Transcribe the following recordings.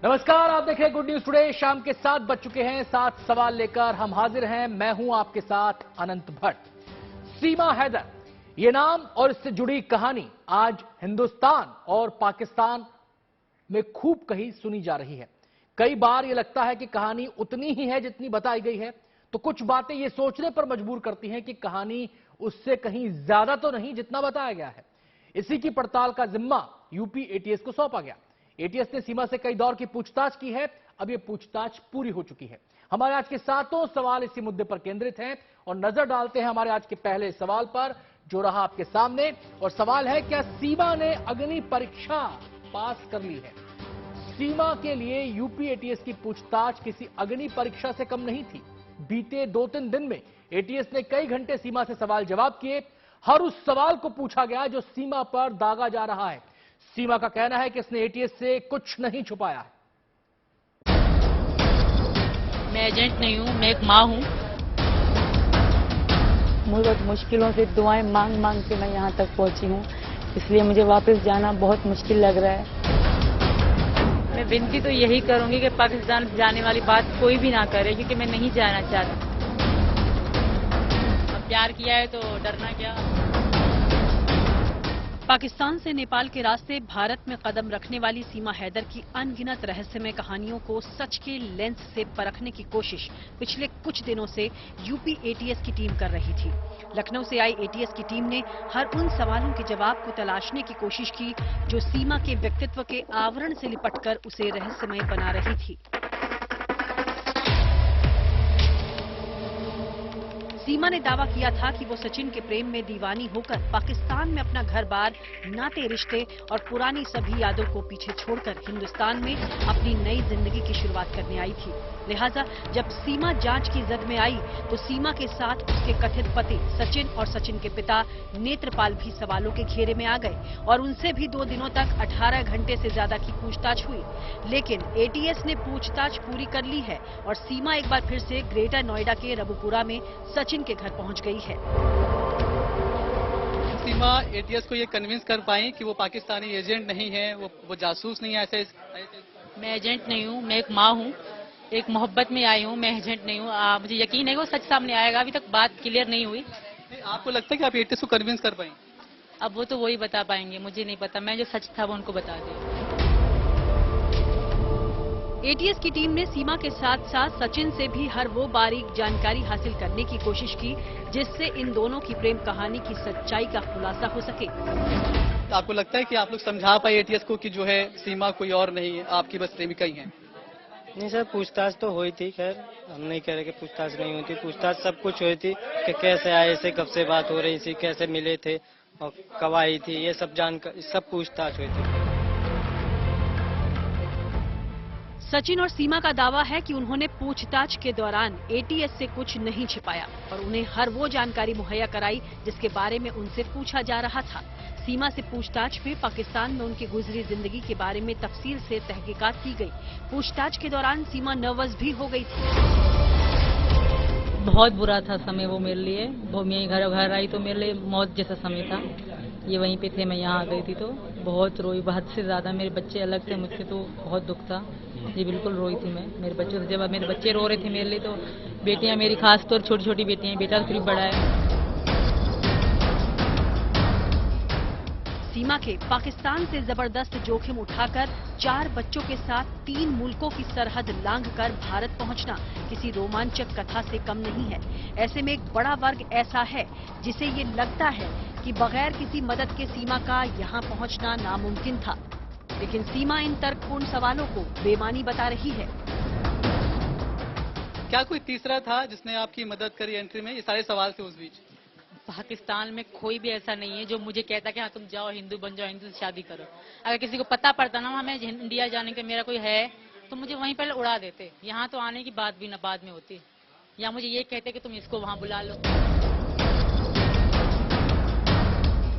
नमस्कार, आप देख रहे हैं गुड न्यूज टुडे। शाम के 7 बज चुके हैं। 7 सवाल लेकर हम हाजिर हैं। मैं हूं आपके साथ अनंत भट्ट। सीमा हैदर, ये नाम और इससे जुड़ी कहानी आज हिंदुस्तान और पाकिस्तान में खूब कही सुनी जा रही है। कई बार यह लगता है कि कहानी उतनी ही है जितनी बताई गई है, तो कुछ बातें ये सोचने पर मजबूर करती हैं कि कहानी उससे कहीं ज्यादा तो नहीं जितना बताया गया है। इसी की पड़ताल का जिम्मा यूपी एटीएस को सौंपा गया। एटीएस ने सीमा से कई दौर की पूछताछ की है। अब यह पूछताछ पूरी हो चुकी है। हमारे आज के सातों सवाल इसी मुद्दे पर केंद्रित हैं और नजर डालते हैं हमारे आज के पहले सवाल पर, जो रहा आपके सामने। और सवाल है, क्या सीमा ने अग्नि परीक्षा पास कर ली है? सीमा के लिए यूपी एटीएस की पूछताछ किसी अग्नि परीक्षा से कम नहीं थी। बीते 2-3 दिन में एटीएस ने कई घंटे सीमा से सवाल जवाब किए। हर उस सवाल को पूछा गया जो सीमा पर दागा जा रहा है। सीमा का कहना है कि इसने एटीएस से कुछ नहीं छुपाया है। मैं एजेंट नहीं हूं, मैं एक मां हूं। बहुत मुश्किलों से दुआएं मांग मांग के मैं यहाँ तक पहुंची हूँ, इसलिए मुझे वापस जाना बहुत मुश्किल लग रहा है। मैं विनती तो यही करूंगी कि पाकिस्तान जाने वाली बात कोई भी ना करे, क्योंकि मैं नहीं जाना चाहती। अब प्यार किया है तो डरना क्या। पाकिस्तान से नेपाल के रास्ते भारत में कदम रखने वाली सीमा हैदर की अनगिनत रहस्यमय कहानियों को सच के लेंस से परखने की कोशिश पिछले कुछ दिनों से यूपी एटीएस की टीम कर रही थी। लखनऊ से आई एटीएस की टीम ने हर उन सवालों के जवाब को तलाशने की कोशिश की जो सीमा के व्यक्तित्व के आवरण से लिपटकर उसे रहस्यमय बना रही थी। सीमा ने दावा किया था कि वो सचिन के प्रेम में दीवानी होकर पाकिस्तान में अपना घर-बार, नाते रिश्ते और पुरानी सभी यादों को पीछे छोड़कर हिंदुस्तान में अपनी नई जिंदगी की शुरुआत करने आई थी। लिहाजा जब सीमा जांच की जद में आई तो सीमा के साथ उसके कथित पति सचिन और सचिन के पिता नेत्रपाल भी सवालों के घेरे में आ गए और उनसे भी 2 दिनों तक 18 घंटे से ज्यादा की पूछताछ हुई। लेकिन एटीएस ने पूछताछ पूरी कर ली है और सीमा एक बार फिर से ग्रेटर नोएडा के रबुपुरा में सचिन के घर पहुंच गई है। सीमा एटीएस को ये कन्विंस कर पाई कि वो पाकिस्तानी एजेंट नहीं है, वो जासूस नहीं है। ऐसे मैं एजेंट नहीं हूं, मैं एक मां हूं। एक मोहब्बत में आई हूं, मैं एजेंट नहीं हूं। मुझे यकीन है कि वो सच सामने आएगा। अभी तक बात क्लियर नहीं हुई। आपको लगता है कि आप एटीएस को कन्विंस कर पाई? अब वो तो वही बता पाएंगे, मुझे नहीं पता। मैं जो सच था वो उनको बता दी। एटीएस की टीम ने सीमा के साथ साथ सचिन से भी हर वो बारीक जानकारी हासिल करने की कोशिश की जिससे इन दोनों की प्रेम कहानी की सच्चाई का खुलासा हो सके। आपको लगता है कि आप लोग समझा पाए एटीएस को कि जो है सीमा कोई और नहीं है, आपकी बस प्रेमिका ही है? नहीं सर, पूछताछ तो हुई थी। खैर हम नहीं कह रहे कि पूछताछ नहीं हुई थी। पूछताछ सब कुछ हुई थी कि कैसे आए से, कब से बात हो रही थी, कैसे मिले थे और कब आई थी, ये सब जानकर सब पूछताछ हुई थी। सचिन और सीमा का दावा है कि उन्होंने पूछताछ के दौरान एटीएस से कुछ नहीं छिपाया और उन्हें हर वो जानकारी मुहैया कराई जिसके बारे में उनसे पूछा जा रहा था। सीमा से पूछताछ में पाकिस्तान में उनकी गुजरी जिंदगी के बारे में तफसील से तहकीकात की गई। पूछताछ के दौरान सीमा नर्वस भी हो गई थी। बहुत बुरा था समय वो मेरे लिए। वो मैं घर आई तो मेरे लिए मौत जैसा समय था। ये वहीं पे थे, मैं यहाँ आ गई थी तो बहुत रोई, हद से ज्यादा। मेरे बच्चे अलग थे मुझसे तो बहुत दुख था। ये बिल्कुल रोई थी मैं। मेरे बच्चों से, जब मेरे बच्चे रो रहे थे मेरे लिए, तो बेटियां मेरी खास तौर छोटी छोटी बेटियां, बेटा तो बड़ा है। सीमा के पाकिस्तान से जबरदस्त जोखिम उठाकर 4 बच्चों के साथ 3 मुल्कों की सरहद लांघकर भारत पहुंचना किसी रोमांचक कथा से कम नहीं है। ऐसे में एक बड़ा वर्ग ऐसा है जिसे ये लगता है कि बगैर किसी मदद के सीमा का यहाँ पहुंचना नामुमकिन था। लेकिन सीमा इन तर्कपूर्ण सवालों को बेमानी बता रही है। क्या कोई तीसरा था जिसने आपकी मदद करी एंट्री में? ये सारे सवाल थे उस बीच। पाकिस्तान में कोई भी ऐसा नहीं है जो मुझे कहता कि हाँ तुम जाओ, हिंदू बन जाओ, हिंदू से शादी करो। अगर किसी को पता पड़ता ना वहाँ मैं इंडिया जाने का मेरा कोई है तो मुझे वहीं पहले उड़ा देते। यहाँ तो आने की बात भी ना बाद में होती, या मुझे ये कहते कि तुम इसको वहाँ बुला लो।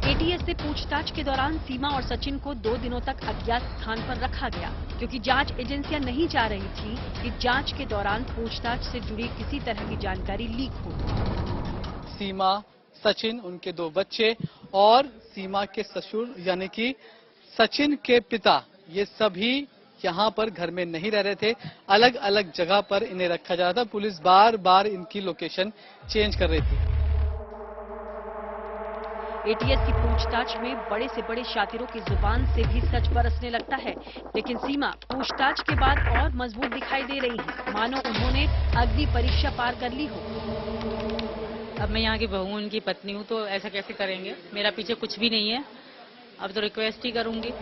एटीएस से पूछताछ के दौरान सीमा और सचिन को 2 दिनों तक अज्ञात स्थान पर रखा गया क्योंकि जांच एजेंसियां नहीं चाह रही थी कि जांच के दौरान पूछताछ से जुड़ी किसी तरह की जानकारी लीक हो। सीमा, सचिन, उनके 2 बच्चे और सीमा के ससुर यानी कि सचिन के पिता, ये सभी यहाँ पर घर में नहीं रह रहे थे, अलग अलग जगह पर इन्हें रखा जा रहा था। पुलिस बार बार इनकी लोकेशन चेंज कर रही थी। एटीएस की पूछताछ में बड़े से बड़े शातिरों की जुबान से भी सच बरसने लगता है, लेकिन सीमा पूछताछ के बाद और मजबूत दिखाई दे रही है, मानो उन्होंने अग्नि परीक्षा पार कर ली हो। अब मैं यहाँ की बहू हूँ, उनकी पत्नी हूँ, तो ऐसा कैसे करेंगे? मेरा पीछे कुछ भी नहीं है, अब तो रिक्वेस्ट ही करूंगी।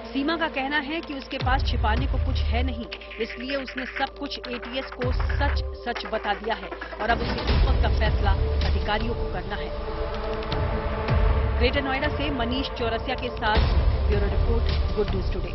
सीमा का कहना है कि उसके पास छिपाने को कुछ है नहीं, इसलिए उसने सब कुछ एटीएस को सच सच बता दिया है और अब उसकी किस्मत का फैसला अधिकारियों को करना है। ग्रेटर नोएडा से मनीष चौरसिया के साथ bureau report, good news today.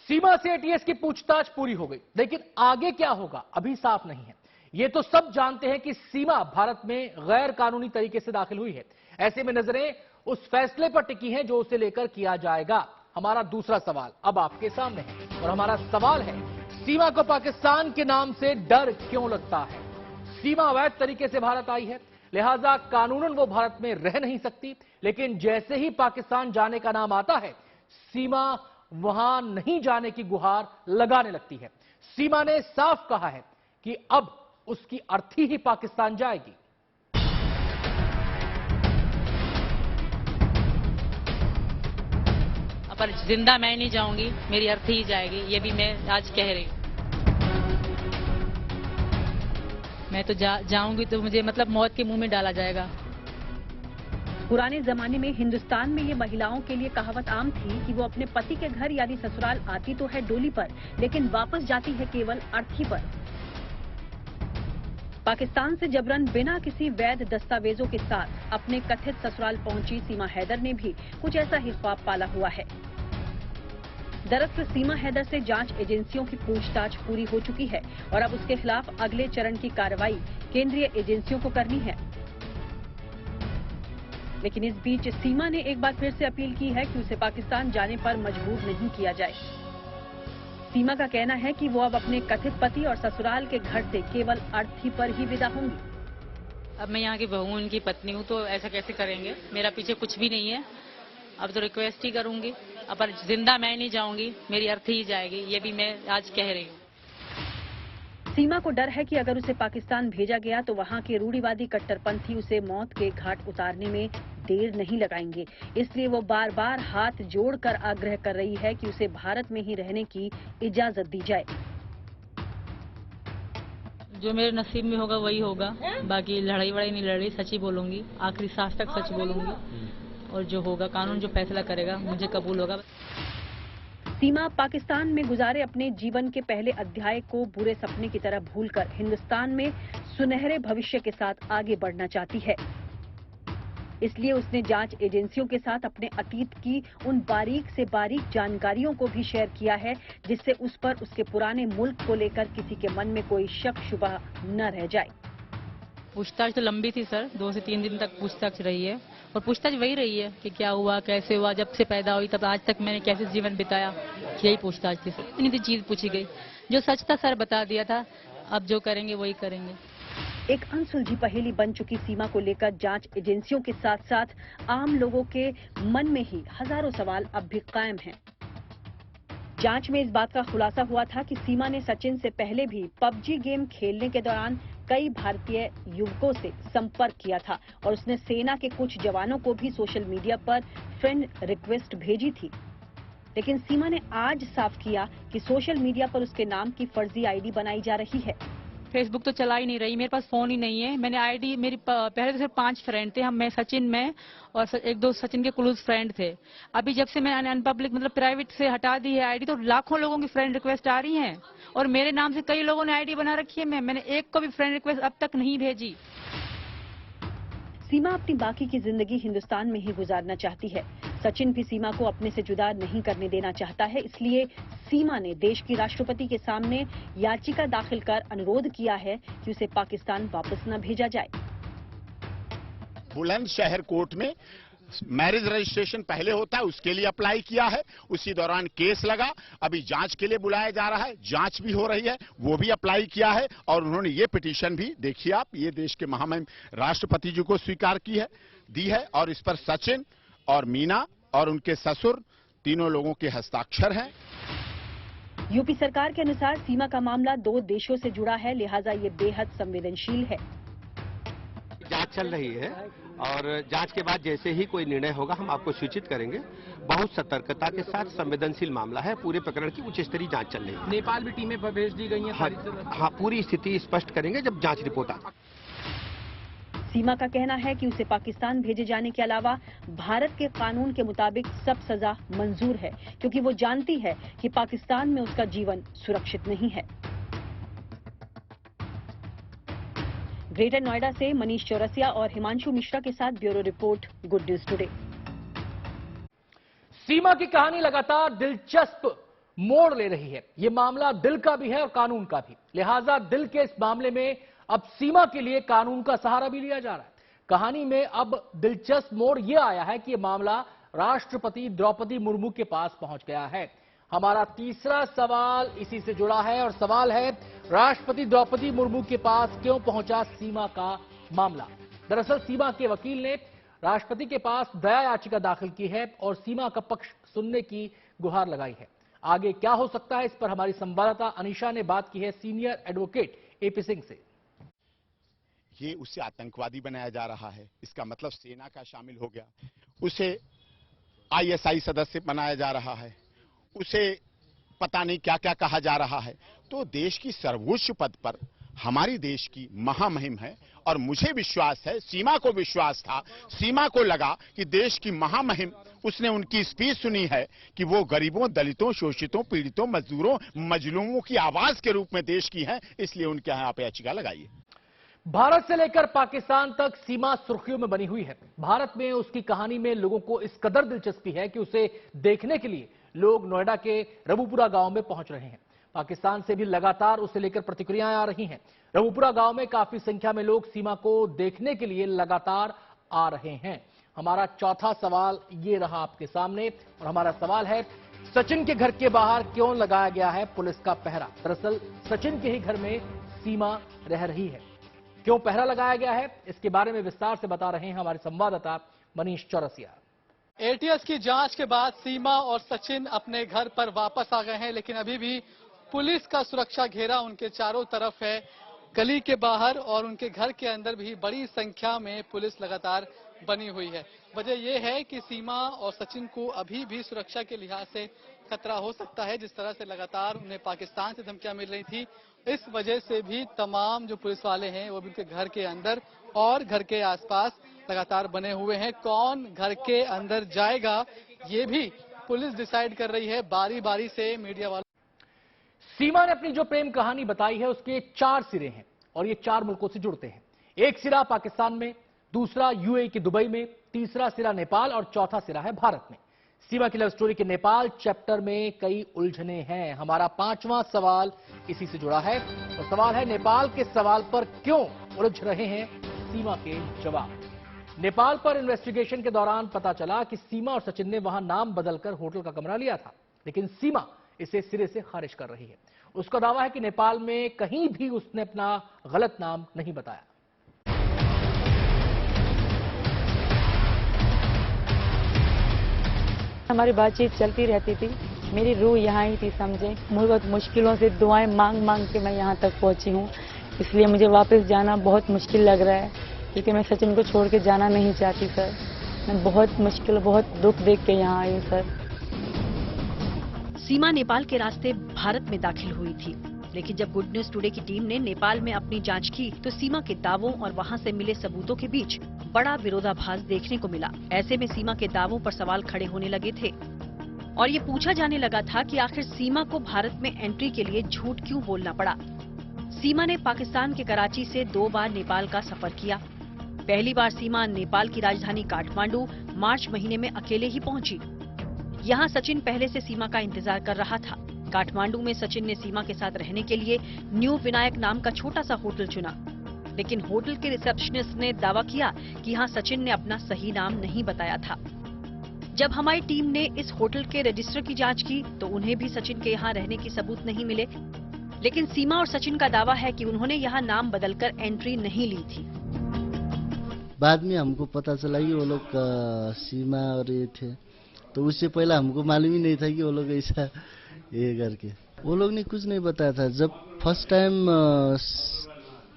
Seema से एटीएस की पूछताछ पूरी हो गई, लेकिन आगे क्या होगा अभी साफ नहीं है। ये तो सब जानते हैं कि सीमा भारत में गैर कानूनी तरीके से दाखिल हुई है। ऐसे में नजरें उस फैसले पर टिकी हैं जो उसे लेकर किया जाएगा। हमारा दूसरा सवाल अब आपके सामने है और हमारा सवाल है, सीमा को पाकिस्तान के नाम से डर क्यों लगता है? सीमा अवैध तरीके से भारत आई है, लिहाजा कानूनन वो भारत में रह नहीं सकती, लेकिन जैसे ही पाकिस्तान जाने का नाम आता है, सीमा वहां नहीं जाने की गुहार लगाने लगती है। सीमा ने साफ कहा है कि अब उसकी अर्थी ही पाकिस्तान जाएगी। पर जिंदा मैं नहीं जाऊंगी, मेरी अर्थी ही जाएगी, ये भी मैं आज कह रही हूँ। मैं तो जाऊंगी तो मुझे मतलब मौत के मुंह में डाला जाएगा। पुराने जमाने में हिंदुस्तान में ये महिलाओं के लिए कहावत आम थी कि वो अपने पति के घर यानी ससुराल आती तो है डोली पर, लेकिन वापस जाती है केवल अर्थी पर। पाकिस्तान से जबरन बिना किसी वैध दस्तावेजों के साथ अपने कथित ससुराल पहुंची सीमा हैदर ने भी कुछ ऐसा ही ख्वाब पाला हुआ है। दरअसल सीमा हैदर से जांच एजेंसियों की पूछताछ पूरी हो चुकी है और अब उसके खिलाफ अगले चरण की कार्रवाई केंद्रीय एजेंसियों को करनी है। लेकिन इस बीच सीमा ने एक बार फिर से अपील की है कि उसे पाकिस्तान जाने पर मजबूर नहीं किया जाए। सीमा का कहना है कि वो अब अपने कथित पति और ससुराल के घर से केवल अर्थी पर ही विदा होंगी। अब मैं यहाँ की बहू हूँ, उनकी पत्नी हूँ, तो ऐसा कैसे करेंगे? मेरा पीछे कुछ भी नहीं है, अब तो रिक्वेस्ट ही करूंगी। अब पर जिंदा मैं नहीं जाऊंगी, मेरी अर्थी ही जाएगी, ये भी मैं आज कह रही हूँ। सीमा को डर है कि अगर उसे पाकिस्तान भेजा गया तो वहां के रूढ़िवादी कट्टरपंथी उसे मौत के घाट उतारने में देर नहीं लगाएंगे, इसलिए वो बार बार हाथ जोड़कर आग्रह कर रही है कि उसे भारत में ही रहने की इजाजत दी जाए। जो मेरे नसीब में होगा वही होगा, बाकी लड़ाई वड़ाई नहीं लड़ रही, सच ही बोलूंगी, आखिरी सांस तक सच बोलूंगी और जो होगा कानून जो फैसला करेगा मुझे कबूल होगा। सीमा पाकिस्तान में गुजारे अपने जीवन के पहले अध्याय को बुरे सपने की तरह भूलकर हिंदुस्तान में सुनहरे भविष्य के साथ आगे बढ़ना चाहती है। इसलिए उसने जांच एजेंसियों के साथ अपने अतीत की उन बारीक से बारीक जानकारियों को भी शेयर किया है, जिससे उस पर उसके पुराने मुल्क को लेकर किसी के मन में कोई शक शुबह न रह जाए। पूछताछ तो लंबी थी सर, 2 से 3 दिन तक पूछताछ रही है और पूछताछ वही रही है कि क्या हुआ, कैसे हुआ, जब से पैदा हुई तब आज तक मैंने कैसे जीवन बिताया, यही पूछताछ थी सर। इतनी चीज पूछी गई, जो सच था सर बता दिया था, अब जो करेंगे वही करेंगे। एक अनसुलझी पहेली बन चुकी सीमा को लेकर जांच एजेंसियों के साथ साथ आम लोगों के मन में ही हजारों सवाल अब भी कायम हैं। जांच में इस बात का खुलासा हुआ था कि सीमा ने सचिन से पहले भी पबजी गेम खेलने के दौरान कई भारतीय युवकों से संपर्क किया था और उसने सेना के कुछ जवानों को भी सोशल मीडिया पर फ्रेंड रिक्वेस्ट भेजी थी। लेकिन सीमा ने आज साफ किया कि सोशल मीडिया पर उसके नाम की फर्जी आईडी बनाई जा रही है। फेसबुक तो चला ही नहीं रही, मेरे पास फोन ही नहीं है। मैंने आईडी, मेरी पहले तो सिर्फ 5 फ्रेंड थे, मैं सचिन में और 1-2 सचिन के क्लोज फ्रेंड थे। अभी जब से मैंने अनपब्लिक मतलब प्राइवेट से हटा दी है आईडी, तो लाखों लोगों की फ्रेंड रिक्वेस्ट आ रही हैं और मेरे नाम से कई लोगों ने आईडी बना रखी है। मैंने एक को भी फ्रेंड रिक्वेस्ट अब तक नहीं भेजी। सीमा अपनी बाकी की जिंदगी हिंदुस्तान में ही गुजारना चाहती है। सचिन भी सीमा को अपने से जुदा नहीं करने देना चाहता है, इसलिए सीमा ने देश की राष्ट्रपति के सामने याचिका दाखिल कर अनुरोध किया है कि उसे पाकिस्तान वापस न भेजा जाए। बुलंदशहर कोर्ट में मैरिज रजिस्ट्रेशन पहले होता है, उसके लिए अप्लाई किया है, उसी दौरान केस लगा, अभी जांच के लिए बुलाया जा रहा है, जांच भी हो रही है, वो भी अप्लाई किया है और उन्होंने ये पिटीशन भी, देखिए आप, ये देश के महामहिम राष्ट्रपति जी को स्वीकार दी है और इस पर सचिन और मीना और उनके ससुर तीनों लोगों के हस्ताक्षर हैं। यूपी सरकार के अनुसार सीमा का मामला 2 देशों से जुड़ा है, लिहाजा ये बेहद संवेदनशील है। जांच चल रही है और जांच के बाद जैसे ही कोई निर्णय होगा हम आपको सूचित करेंगे। बहुत सतर्कता के साथ संवेदनशील मामला है। पूरे प्रकरण की उच्च स्तरीय जांच चल रही है। नेपाल भी टीमें भेज दी गई हैं। हाँ, पूरी स्थिति स्पष्ट करेंगे जब जांच रिपोर्ट आ। सीमा का कहना है कि उसे पाकिस्तान भेजे जाने के अलावा भारत के कानून के मुताबिक सब सजा मंजूर है, क्योंकि वो जानती है कि पाकिस्तान में उसका जीवन सुरक्षित नहीं है। ग्रेटर नोएडा से मनीष चौरसिया और हिमांशु मिश्रा के साथ bureau report, good news today. Seema की कहानी लगातार दिलचस्प मोड़ ले रही है। यह मामला दिल का भी है और कानून का भी, लिहाजा दिल के इस मामले में अब सीमा के लिए कानून का सहारा भी लिया जा रहा है। कहानी में अब दिलचस्प मोड़ यह आया है कि यह मामला राष्ट्रपति द्रौपदी मुर्मू के पास पहुंच गया है। हमारा तीसरा सवाल इसी से जुड़ा है और सवाल है, राष्ट्रपति द्रौपदी मुर्मू के पास क्यों पहुंचा सीमा का मामला। दरअसल सीमा के वकील ने राष्ट्रपति के पास दया याचिका दाखिल की है और सीमा का पक्ष सुनने की गुहार लगाई है। आगे क्या हो सकता है, इस पर हमारी संवाददाता अनीशा ने बात की है सीनियर एडवोकेट एपी सिंह से। ये उसे आतंकवादी बनाया जा रहा है, इसका मतलब सेना का शामिल हो गया। उसे आईएसआई सदस्य बनाया जा रहा है, उसे पता नहीं क्या क्या कहा जा रहा है। तो देश की सर्वोच्च पद पर हमारी देश की महामहिम है और मुझे विश्वास है, सीमा को विश्वास था, सीमा को लगा कि देश की महामहिम, उसने उनकी स्पीच सुनी है कि वो गरीबों, दलितों, शोषितों, पीड़ितों, मजदूरों, मजलूमों की आवाज के रूप में देश की है, इसलिए उनके यहां आप याचिका लगाइए। भारत से लेकर पाकिस्तान तक सीमा सुर्खियों में बनी हुई है। भारत में उसकी कहानी में लोगों को इस कदर दिलचस्पी है कि उसे देखने के लिए लोग नोएडा के रबुपुरा गांव में पहुंच रहे हैं। पाकिस्तान से भी लगातार उसे लेकर प्रतिक्रियाएं आ रही हैं। रबुपुरा गांव में काफी संख्या में लोग सीमा को देखने के लिए लगातार आ रहे हैं। हमारा चौथा सवाल ये रहा आपके सामने और हमारा सवाल है, सचिन के घर के बाहर क्यों लगाया गया है पुलिस का पहरा। दरअसल सचिन के ही घर में सीमा रह रही है, क्यों पहरा लगाया गया है, इसके बारे में विस्तार से बता रहे हैं हमारे संवाददाता मनीष चौरसिया। एटीएस की जांच के बाद सीमा और सचिन अपने घर पर वापस आ गए हैं, लेकिन अभी भी पुलिस का सुरक्षा घेरा उनके चारों तरफ है। गली के बाहर और उनके घर के अंदर भी बड़ी संख्या में पुलिस लगातार बनी हुई है। वजह यह है कि सीमा और सचिन को अभी भी सुरक्षा के लिहाज से खतरा हो सकता है। जिस तरह से लगातार उन्हें पाकिस्तान से धमकियां मिल रही थी, इस वजह से भी तमाम जो पुलिस वाले हैं वो भी उनके घर के अंदर और घर के आसपास लगातार बने हुए हैं। कौन घर के अंदर जाएगा ये भी पुलिस डिसाइड कर रही है बारी बारी से मीडिया वालों। सीमा ने अपनी जो प्रेम कहानी बताई है उसके 4 सिरे हैं और ये 4 मुल्कों से जुड़ते हैं। एक सिरा पाकिस्तान में, दूसरा यूएई के दुबई में, तीसरा सिरा नेपाल और चौथा सिरा है भारत में। सीमा की लव स्टोरी के नेपाल चैप्टर में कई उलझने हैं। हमारा 5वां सवाल इसी से जुड़ा है और सवाल है, नेपाल के सवाल पर क्यों उलझ रहे हैं सीमा के जवाब। नेपाल पर इन्वेस्टिगेशन के दौरान पता चला कि सीमा और सचिन ने वहां नाम बदलकर होटल का कमरा लिया था, लेकिन सीमा इसे सिरे से खारिज कर रही है। उसका दावा है कि नेपाल में कहीं भी उसने अपना गलत नाम नहीं बताया। हमारी बातचीत चलती रहती थी, मेरी रूह यहाँ ही थी, समझे। मुझे बहुत मुश्किलों से दुआएं मांग मांग के मैं यहाँ तक पहुँची हूँ, इसलिए मुझे वापस जाना बहुत मुश्किल लग रहा है, क्योंकि मैं सचिन को छोड़ के जाना नहीं चाहती सर। मैं बहुत मुश्किल, बहुत दुख देख के यहाँ आई हूँ सर। सीमा नेपाल के रास्ते भारत में दाखिल हुई थी, लेकिन जब गुड न्यूज टुडे की टीम ने नेपाल में अपनी जांच की तो सीमा के दावों और वहां से मिले सबूतों के बीच बड़ा विरोधाभास देखने को मिला। ऐसे में सीमा के दावों पर सवाल खड़े होने लगे थे और ये पूछा जाने लगा था कि आखिर सीमा को भारत में एंट्री के लिए झूठ क्यों बोलना पड़ा। सीमा ने पाकिस्तान के कराची से 2 बार नेपाल का सफर किया। पहली बार सीमा नेपाल की राजधानी काठमांडू मार्च महीने में अकेले ही पहुंची। यहाँ सचिन पहले से सीमा का इंतजार कर रहा था। काठमांडू में सचिन ने सीमा के साथ रहने के लिए न्यू विनायक नाम का छोटा सा होटल चुना, लेकिन होटल के रिसेप्शनिस्ट ने दावा किया कि यहाँ सचिन ने अपना सही नाम नहीं बताया था। जब हमारी टीम ने इस होटल के रजिस्टर की जांच की तो उन्हें भी सचिन के यहाँ रहने की सबूत नहीं मिले, लेकिन सीमा और सचिन का दावा है कि उन्होंने यहाँ नाम बदलकर एंट्री नहीं ली थी। बाद में हमको पता चला कि वो लोग सीमा और ये थे, तो उससे पहले हमको मालूम ही नहीं था कि वो लोग ऐसा ये करके। वो लोग ने कुछ नहीं बताया था। जब फर्स्ट टाइम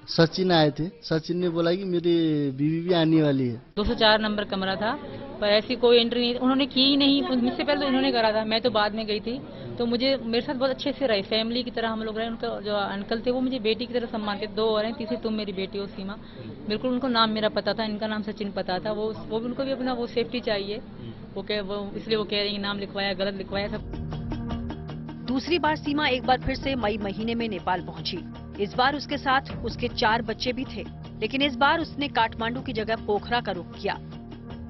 सचिन आए थे, सचिन ने बोला कि मेरी बीवी भी आने वाली है। 204 नंबर कमरा था, पर ऐसी कोई एंट्री नहीं उन्होंने की ही नहीं। मुझसे पहले तो उन्होंने करा था, मैं तो बाद में गई थी। तो मुझे मेरे साथ बहुत अच्छे से रहे, फैमिली की तरह हम लोग रहे। उनका जो अंकल थे वो मुझे बेटी की तरह सम्मान थे। 2 और हैं, तीसरी तुम मेरी बेटी हो सीमा। बिल्कुल उनको नाम मेरा पता था, इनका नाम सचिन पता था। वो उनको भी अपना वो सेफ्टी चाहिए, वो इसलिए वो कह रहे हैं नाम लिखवाया, गलत लिखवाया सब। दूसरी बार सीमा एक बार फिर से मई महीने में नेपाल पहुंची। इस बार उसके साथ उसके 4 बच्चे भी थे, लेकिन इस बार उसने काठमांडू की जगह पोखरा का रुख किया।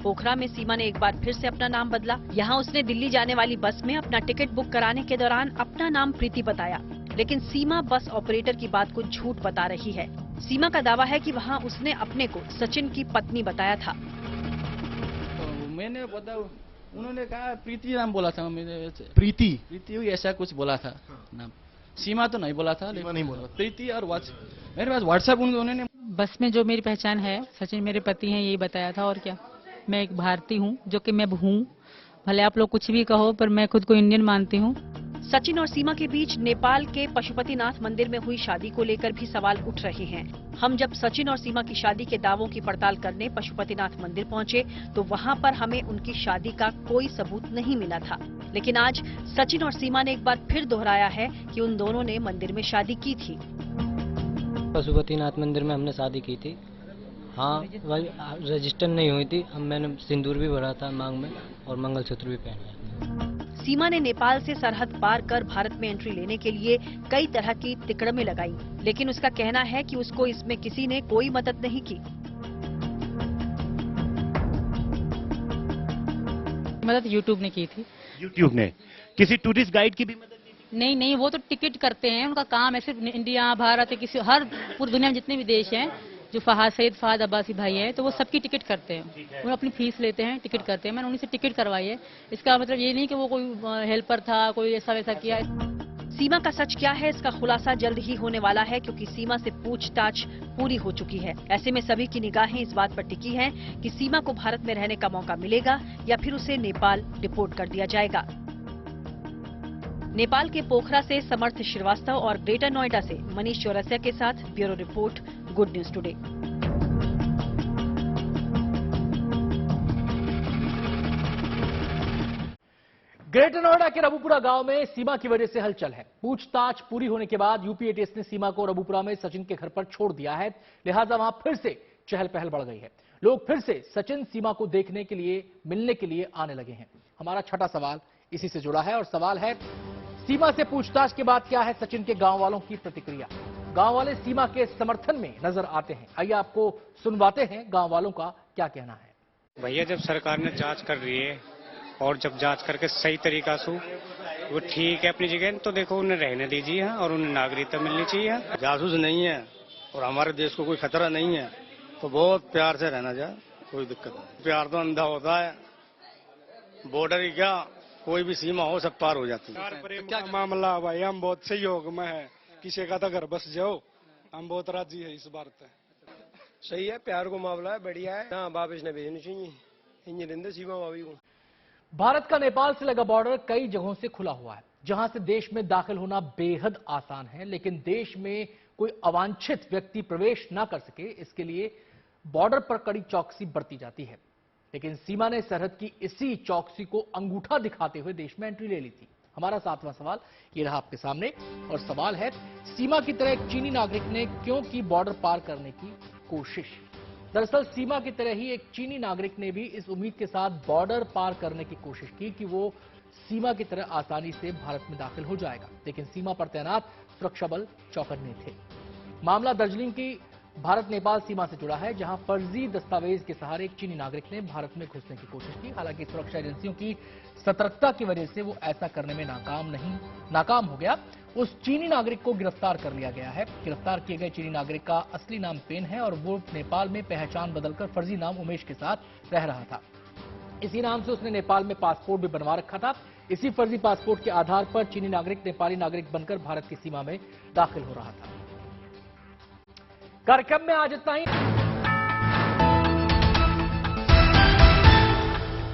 पोखरा में सीमा ने एक बार फिर से अपना नाम बदला। यहाँ उसने दिल्ली जाने वाली बस में अपना टिकट बुक कराने के दौरान अपना नाम प्रीति बताया, लेकिन सीमा बस ऑपरेटर की बात को झूठ बता रही है। सीमा का दावा है कि वहाँ उसने अपने को सचिन की पत्नी बताया था। मैंने उन्होंने कहा प्रीति नाम बोला था, प्रीति ऐसा कुछ बोला था नाम। सीमा तो नहीं बोला था, नहीं बोला। प्रीति और मेरे पास व्हाट्सएप उन्होंने। बस में जो मेरी पहचान है, सचिन मेरे पति हैं, यही बताया था। और क्या, मैं एक भारतीय हूँ, जो कि मैं हूँ। भले आप लोग कुछ भी कहो, पर मैं खुद को इंडियन मानती हूँ। सचिन और सीमा के बीच नेपाल के पशुपतिनाथ मंदिर में हुई शादी को लेकर भी सवाल उठ रहे हैं। हम जब सचिन और सीमा की शादी के दावों की पड़ताल करने पशुपतिनाथ मंदिर पहुंचे, तो वहां पर हमें उनकी शादी का कोई सबूत नहीं मिला था। लेकिन आज सचिन और सीमा ने एक बार फिर दोहराया है कि उन दोनों ने मंदिर में शादी की थी। पशुपतिनाथ मंदिर में हमने शादी की थी। हाँ, रजिस्टर नहीं हुई थी। अब मैंने सिंदूर भी भरा था मांग में और मंगलसूत्र भी पहना। सीमा ने नेपाल से सरहद पार कर भारत में एंट्री लेने के लिए कई तरह की तिकड़में लगाई, लेकिन उसका कहना है कि उसको इसमें किसी ने कोई मदद नहीं की। मदद यूट्यूब ने की थी। यूट्यूब ने? किसी टूरिस्ट गाइड की भी मदद की थी? नहीं, वो तो टिकट करते हैं, उनका काम है। सिर्फ इंडिया, भारत, किसी हर पूरी दुनिया में जितने भी देश हैं, जो सैयद फहद अब्बासी भाई है, तो वो सबकी टिकट करते हैं। वो अपनी फीस लेते हैं, टिकट करते हैं। मैंने उन्हीं से टिकट करवाई है। इसका मतलब ये नहीं कि वो कोई हेल्पर था, कोई ऐसा वैसा किया। सीमा का सच क्या है, इसका खुलासा जल्द ही होने वाला है, क्योंकि सीमा से पूछताछ पूरी हो चुकी है। ऐसे में सभी की निगाहें इस बात पर टिकी हैं कि सीमा को भारत में रहने का मौका मिलेगा या फिर उसे नेपाल डिपोर्ट कर दिया जाएगा। नेपाल के पोखरा से समर्थ श्रीवास्तव और ग्रेटर नोएडा से मनीष चौरसिया के साथ bureau report, good news today. Greater Noida के रबुपुरा गांव में सीमा की वजह से हलचल है। पूछताछ पूरी होने के बाद यूपी एटीएस ने सीमा को रबुपुरा में सचिन के घर पर छोड़ दिया है, लिहाजा वहां फिर से चहल पहल बढ़ गई है। लोग फिर से सचिन सीमा को देखने के लिए, मिलने के लिए आने लगे हैं। हमारा छठा सवाल इसी से जुड़ा है और सवाल है, सीमा से पूछताछ के बाद क्या है सचिन के गांव वालों की प्रतिक्रिया। गांव वाले सीमा के समर्थन में नजर आते हैं। आइए आपको सुनवाते हैं गांव वालों का क्या कहना है। भैया, जब सरकार ने जांच कर रही है और जब जांच करके सही तरीका से वो ठीक है अपनी जगह, तो देखो उन्हें रहने दीजिए और उन्हें नागरिकता मिलनी चाहिए। जासूस नहीं है और हमारे देश को कोई खतरा नहीं है, तो बहुत प्यार से रहना चाहिए, कोई दिक्कत नहीं। प्यार तो अंधा होता है, बॉर्डर ही क्या, कोई भी सीमा हो सब पार हो जाती है। क्या मामला भाई, हम बहुत सहयोग में है, किसी का तो घर बस जाओ, हम बहुत राजी है इस बार पे। सही है, प्यार को मामला है, बढ़िया है ना। वापिस ने भेजनी चाहिए इन सीमा भाभी को। भारत का नेपाल से लगा बॉर्डर कई जगहों से खुला हुआ है, जहां से देश में दाखिल होना बेहद आसान है। लेकिन देश में कोई अवांछित व्यक्ति प्रवेश ना कर सके, इसके लिए बॉर्डर पर कड़ी चौकसी बरती जाती है। लेकिन सीमा ने सरहद की इसी चौकसी को अंगूठा दिखाते हुए देश में एंट्री ले ली थी। हमारा सातवां सवाल ये रहा आपके सामने, और सवाल है, सीमा की तरह एक चीनी नागरिक ने क्यों की बॉर्डर पार करने की कोशिश। दरअसल सीमा की तरह ही एक चीनी नागरिक ने भी इस उम्मीद के साथ बॉर्डर पार करने की कोशिश की कि वो सीमा की तरह आसानी से भारत में दाखिल हो जाएगा, लेकिन सीमा पर तैनात सुरक्षा बल चौकन्ने थे। मामला दार्जिलिंग की भारत नेपाल सीमा से जुड़ा है, जहां फर्जी दस्तावेज के सहारे एक चीनी नागरिक ने भारत में घुसने की कोशिश की। हालांकि सुरक्षा एजेंसियों की सतर्कता की वजह से वो ऐसा करने में नाकाम हो गया। उस चीनी नागरिक को गिरफ्तार कर लिया गया है। गिरफ्तार किए गए चीनी नागरिक का असली नाम पेन है और वो नेपाल में पहचान बदलकर फर्जी नाम उमेश के साथ रह रहा था। इसी नाम से उसने नेपाल में पासपोर्ट भी बनवा रखा था। इसी फर्जी पासपोर्ट के आधार पर चीनी नागरिक नेपाली नागरिक बनकर भारत की सीमा में दाखिल हो रहा था। कार्यक्रम में आज इतना ही।